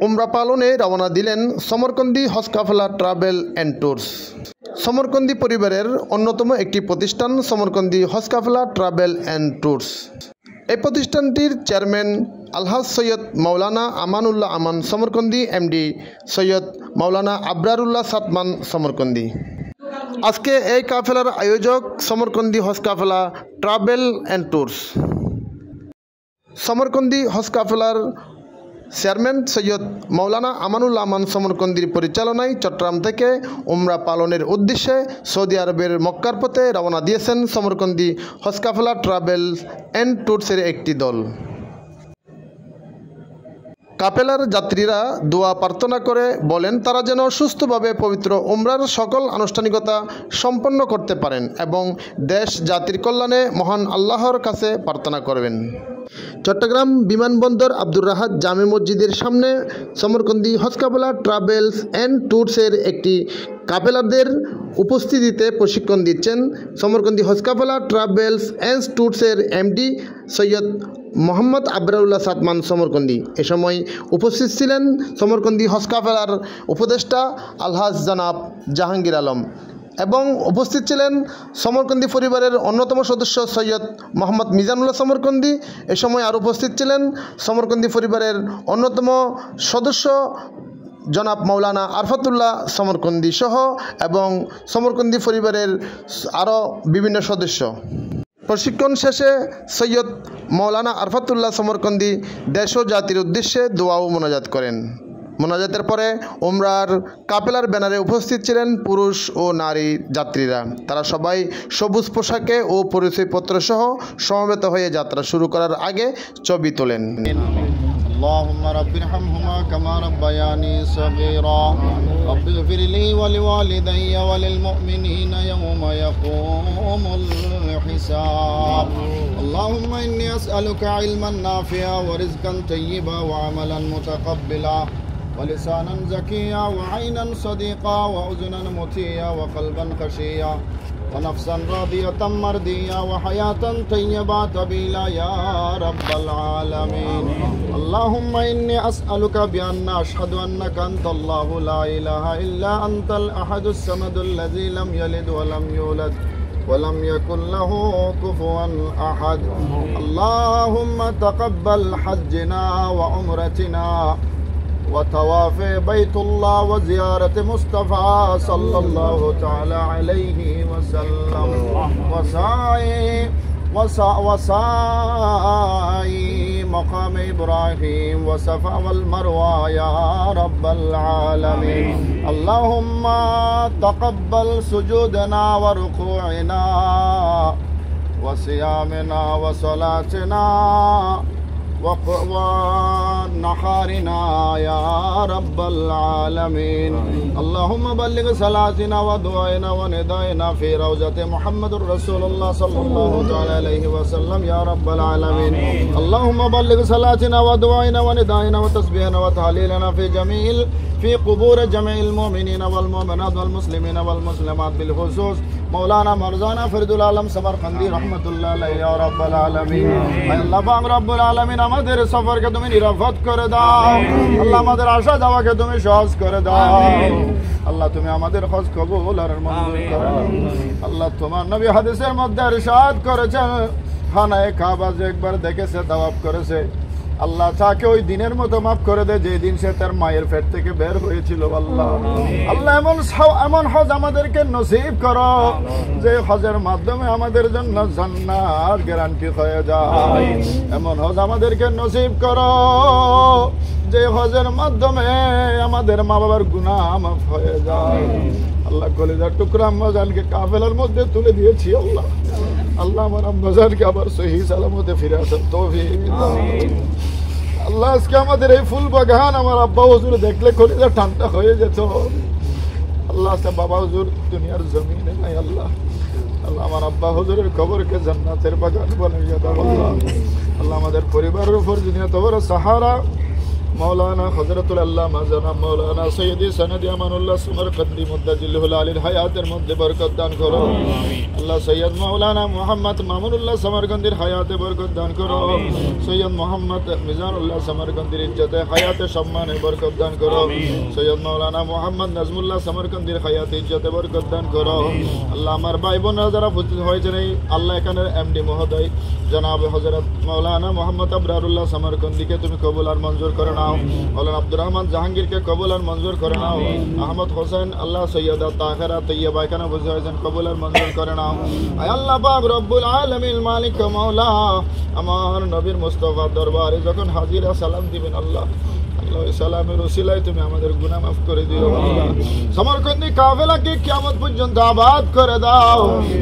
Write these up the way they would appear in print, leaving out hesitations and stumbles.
উমরা পালনে রওনা দিলেন সমরকন্দি হজ কাফেলা ট্রাভেল অ্যান্ড ট্যুরস। সমরকন্দি পরিবারের অন্যতম একটি প্রতিষ্ঠান সমরকন্দি হজ কাফেলা ট্রাভেল অ্যান্ড ট্যুরস। এই প্রতিষ্ঠানটির চেয়ারম্যান আলহাজ সৈয়দ মাওলানা আমানুল্লাহ আমান সমরকন্দি, এমডি সৈয়দ মাওলানা আবরারুল্লাহ সাতমান সমরকন্দি। আজকে এই কাফেলার আয়োজক সমরকন্দি হজ কাফেলা ট্রাভেল অ্যান্ড ট্যুরস। সমরকন্দি হজ কাফেলার চেয়ারম্যান সৈয়দ মাওলানা আমানুল্লাহ আমান সমরকন্দির পরিচালনায় চট্টগ্রাম থেকে উমরা পালনের উদ্দেশ্যে সৌদি আরবের মক্কার পথে রওনা দিয়েছেন সমরকন্দি হজ কাফেলা ট্রাভেল অ্যান্ড ট্যুরসের একটি দল। কাফেলার যাত্রীরা দোয়া প্রার্থনা করে বলেন তারা যেন সুস্থভাবে পবিত্র উমরার সকল আনুষ্ঠানিকতা সম্পন্ন করতে পারেন এবং দেশ জাতির কল্যাণে মহান আল্লাহর কাছে প্রার্থনা করবেন। চট্টগ্রাম বিমানবন্দর আব্দুর রাহাত জামে মসজিদের সামনে সমরকন্দি হজ কাফেলা ট্রাভেলস অ্যান্ড ট্যুরসের একটি কাফেলাদের উপস্থিতিতে প্রশিক্ষণ দিচ্ছেন সমরকন্দি হজ কাফেলা ট্রাভেলস অ্যান্ড ট্যুরসের এমডি সৈয়দ মোহাম্মদ আবরারুল্লাহ সাতমান সমরকন্দি। এ সময় উপস্থিত ছিলেন সমরকন্দি হজ কাফেলার উপদেষ্টা আলহাজ জনাব জাহাঙ্গীর আলম এবং উপস্থিত ছিলেন সমরকন্দি পরিবারের অন্যতম সদস্য সৈয়দ মোহাম্মদ মিজানুল্লাহ সমরকন্দি। এ সময় আর উপস্থিত ছিলেন সমরকন্দি পরিবারের অন্যতম সদস্য জনাব মাওলানা আরফাতুল্লাহ সমরকন্দি সহ এবং সমরকন্দি পরিবারের আরও বিভিন্ন সদস্য। প্রশিক্ষণ শেষে সৈয়দ মাওলানা আরফাতুল্লাহ সমরকন্দি দেশ ও জাতির উদ্দেশ্যে দোয়া ও মোনাজাত করেন। মোনাজাতের পরে উমরার কাফেলার ব্যানারে উপস্থিত ছিলেন পুরুষ ও নারী যাত্রীরা। তারা সবাই সবুজ পোশাকে ও পরিচয়পত্র সহ সমবেত হয়ে যাত্রা শুরু করার আগে ছবি তোলেন। اللهم رب ارحمهما كما ربياني صغيرا رب اغفر لي ولوالدي وللمؤمنين يوم يقوم الحساب اللهم إني أسألك علما نافعا ورزقا طيبا وعملا متقبلا ولسانا زكيا وعينا صديقا وأذنا مطيعا وقلبا خشيا ونفسا راضية مرضية وحياة طيبة طويلة يا رب العالمين اللهم إني أسألك بأن أشهد أنك أنت الله لا إله إلا أنت الأحد الصمد الذي لم يلد ولم يولد ولم يكن له كفوا أحد اللهم تقبل حجنا وعمرتنا وطواف بيت الله وزيارة مصطفى صلى الله تعالى عليه وسلم وسعي مقام إبراهيم وصفا والمروة يا رب العالمين اللهم تقبل سجودنا وركوعنا وصيامنا وصلاتنا ونحارنا يا رب العالمين اللهم بلغ صلاتنا ودعائنا وندائنا في روضة محمد رسول الله صلى الله عليه وسلم يا رب العالمين اللهم بلغ صلاتنا ودعائنا وندائنا وتسبيحنا وتهليلنا في قبور جميع المؤمنين والمؤمنات والمسلمين والمسلمات بالخصوص مولانا مرزانا فرد العالم समरकंदी रहमतुल्लाह अलैहि या रब्बल आलमीन। अल्लाह पाक रब्बुल आलमीन আমাদের সফরকে তুমি নিরাপদ করে দাও আল্লাহ, আমাদের আশা যাওয়াকে তুমি সহজ করে দাও আল্লাহ, তুমি আমাদের হজ কবুল আর মঞ্জুর করো আল্লাহ। তোমার নবী হাদিসের মধ্যে ইরশাদ করেছেন খানায়ে কাবা যে একবার দেখেছে তাওয়াফ করেছে আল্লাহ তাকে ওই দিনের মতো মাফ করে দেয় যে দিন সে তার মায়ের পেট থেকে বের হয়েছিল। আল্লাহ আল্লাহ এমন হজ আমাদেরকে নসিব করো যে হজের মাধ্যমে আমাদের জন্য জান্নাত গ্যারান্টি হয়ে যায়। এমন হজ আমাদেরকে নসিব করো যে হজের মাধ্যমে আমাদের মা বাবার গুনাহ মাফ হয়ে যায়। আল্লাহ কলিজার টুকরা আম্মাজানকে কাফেলার মধ্যে তুলে দিয়েছি আল্লাহ, আল্লাহ আমার আম্মাজানকে আবার সহি সালামতে ফিরে আসার তৌফিক দাও আল্লাহ। আজকে আমাদের এই ফুল বাগান আমার আব্বা হুজুর দেখলে কলিজা ঠান্ডা হয়ে যেত আল্লাহ। আজকে বাবা হুজুর দুনিয়ার জমিনে নাই আল্লাহ, আল্লাহ আমার আব্বা হুজুরের কবরকে জান্নাতের বাগান বানিয়ে দাও আল্লাহ। আল্লাহ আমাদের পরিবারের উপর দুনিয়া তোমার সাহারা मौलाना हजरतुल अल्लामा जनाब मौलाना सैयदी सनदी अमानुल्लाह समरकंदी मुद्दजिल्लुल आलिल हयातेर मध्य बरकत दान करो अल्लाह सैयद मौलाना मोहम्मद मामुनुल्लाह समरकंदीर हयाते बरकत दान करो सैयद मोहम्मद मिजानुल्लाह समरकंदीर इज्जते हयाते सम्माने बरकत दान करो सैयद मौलाना मोहम्मद नजमुल्लाह समरकंदीर हयाते इज्जते बरकत दान करो अल्लाह আমার ভাই বোনরা যারা উপস্থিত হয়েছেন এই আল্লাহ এখানের এমডি মহোদয় জনাব হযরত মাওলানা মোহাম্মদ আবরারুল্লাহ সমরকন্দিকে তুমি কবুল আর মঞ্জুর করে নাও মাওলানা আব্দুর রহমান জাহাঙ্গীরকে কবুল আর মঞ্জুর করে নাও আহমদ হোসেন আল্লাহ সৈয়দা তাহেরা তৈয়বা এখানে বসে হয়েছেন কবুল আর মঞ্জুর করে নাও আয় আল্লাহ পাক রব্বুল আলামিন মালিক মাওলা আমার নবীর মুস্তাফা দরবারে যখন হাজিরা সালাম দিবেন আল্লাহ সালামের ওসিলায় তুমি আমাদের গুনাহ মাফ করে দিও আল্লাহ সমরকন্দি কাফেলাকে কিয়ামত পর্যন্ত আবাদ করে দাও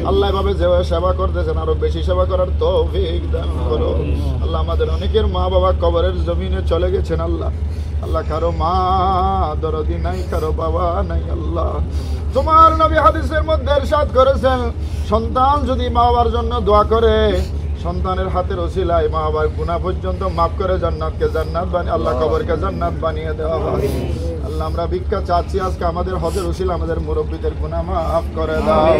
আল্লাহ এভাবে যে সেবা করতেছেন আরো বেশি সেবা করার তৌফিক দান করো আল্লাহ আমাদের অনেকের মা বাবা কবরের জমিনে চলে গেছেন আল্লাহ আল্লাহ কারো মা দরদি নাই কারো বাবা নাই আল্লাহ তোমার নবী হাদিসের মধ্যে ইরশাদ করেছেন সন্তান যদি মা বাবার জন্য দোয়া করে সন্তানের হাতের ওসিলায় মা বাবার গুনাহ পর্যন্ত মাফ করে জান্নাতকে জান্নাত বানিয়ে আল্লাহ কবরকে জান্নাত বানিয়ে দেওয়া হয় আল্লাহ আমরা ভিক্ষা চাচ্ছি আজকে আমাদের হজের ওসিলা আমাদের মুরব্বিদের গুনাহ মাফ করে দাও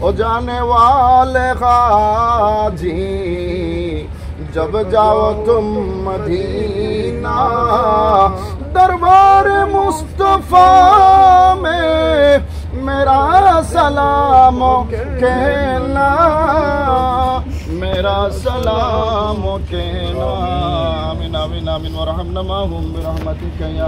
ও জানে ওয়ালে গাজী जब जाओ तुम मदीना दरबार मुस्तफा में मेरा सलाम कहना मेरा सलाम कहना आमीन आमीन आमीन वरहमना माहुम बिरहमतिका या